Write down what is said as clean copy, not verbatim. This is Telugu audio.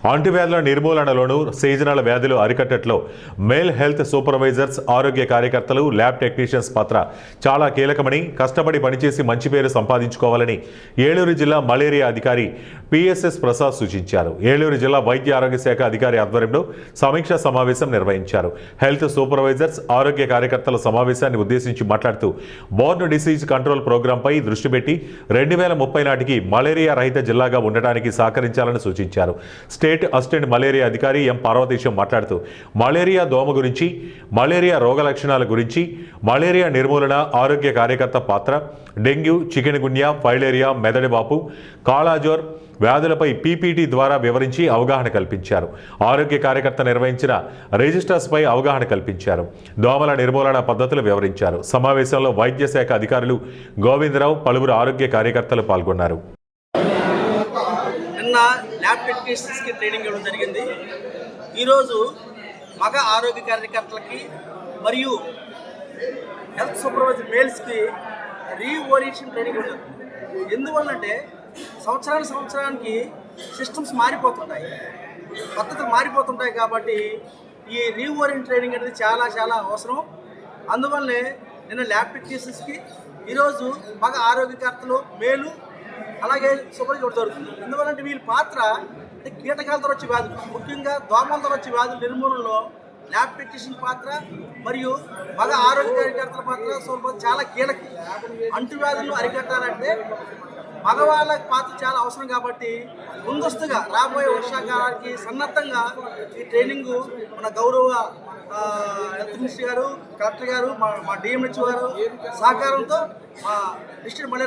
అంటువ్యాధుల నిర్మూలనలోను సీజనల్ వ్యాధులు అరికట్టట్లో మేల్ హెల్త్ సూపర్వైజర్స్ ఆరోగ్య కార్యకర్తలు ల్యాబ్ టెక్నీషియన్స్ పాత్ర చాలా కీలకమని కష్టపడి పనిచేసి మంచి పేరు సంపాదించుకోవాలని ఏలూరు జిల్లా మలేరియా అధికారి పిఎస్ఎస్ ప్రసాద్ సూచించారు. ఏలూరు జిల్లా వైద్య ఆరోగ్య శాఖ అధికారి ఆధ్వర్యంలో సమీక్షా సమావేశం నిర్వహించారు. హెల్త్ సూపర్వైజర్స్ ఆరోగ్య కార్యకర్తల సమావేశాన్ని ఉద్దేశించి మాట్లాడుతూ బోర్న్ డిసీజ్ కంట్రోల్ ప్రోగ్రాంపై దృష్టి పెట్టి 2030 నాటికి మలేరియా రహిత జిల్లాగా ఉండటానికి సహకరించాలని సూచించారు. స్టేట్ అసిస్టెంట్ మలేరియా అధికారి ఎం పార్వతీశం మాట్లాడుతూ మలేరియా దోమ గురించి, మలేరియా రోగ లక్షణాల గురించి, మలేరియా నిర్మూలన ఆరోగ్య కార్యకర్త పాత్ర, డెంగ్యూ, చికెన్ గున్యా, ఫైలేరియా, మెదడువాపు, కాలాజోర్ వ్యాధులపై పీపీటీ ద్వారా వివరించి అవగాహన కల్పించారు. ఆరోగ్య కార్యకర్త నిర్వహించిన రిజిస్టర్స్పై అవగాహన కల్పించారు. దోమల నిర్మూలన పద్ధతులు వివరించారు. సమావేశంలో వైద్య శాఖ అధికారులు గోవిందరావు, పలువురు ఆరోగ్య కార్యకర్తలు పాల్గొన్నారు. నిన్న ల్యాబ్ టెక్నీషియన్స్కి ట్రైనింగ్ ఇవ్వడం జరిగింది. ఈరోజు మగ ఆరోగ్య కార్యకర్తలకి మరియు హెల్త్ సూపర్వైజర్ మేల్స్కి రీఓరియంటేషన్ ట్రైనింగ్ ఉంటుంది. ఎందువల్లంటే సంవత్సరానికి సిస్టమ్స్ మారిపోతుంటాయి, పద్ధతులు మారిపోతుంటాయి. కాబట్టి ఈ రీఓరియంట్ ట్రైనింగ్ అనేది చాలా చాలా అవసరం. అందువల్లే నిన్న ల్యాబ్ టెక్నీషియన్స్కి ఈరోజు మగ ఆరోగ్యకర్తలు మేలు అలాగే సూపర్వైజర్ జరుగుతుంది. ఎందువల్లంటే వీళ్ళ పాత్ర అంటే కీటకాలతో వచ్చే వ్యాధులు, ముఖ్యంగా దోమలతో వచ్చే వ్యాధుల నిర్మూలనలో ల్యాబ్ టెక్నీషియన్ పాత్ర మరియు మగ ఆరోగ్య కార్యకర్తల పాత్ర చాలా కీలకం. అంటువ్యాధులను అరికట్టాలంటే మగవాళ్ళ పాత్ర చాలా అవసరం. కాబట్టి ముందస్తుగా రాబోయే వర్షాకాలానికి సన్నద్ధంగా ఈ ట్రైనింగ్ మన గౌరవ హెల్త్ మినిస్టర్ గారు, కలెక్టర్ గారు, మా డిఎంహెచ్ గారు సహకారంతో మా డిస్ట్రిక్ట్ మలేరియా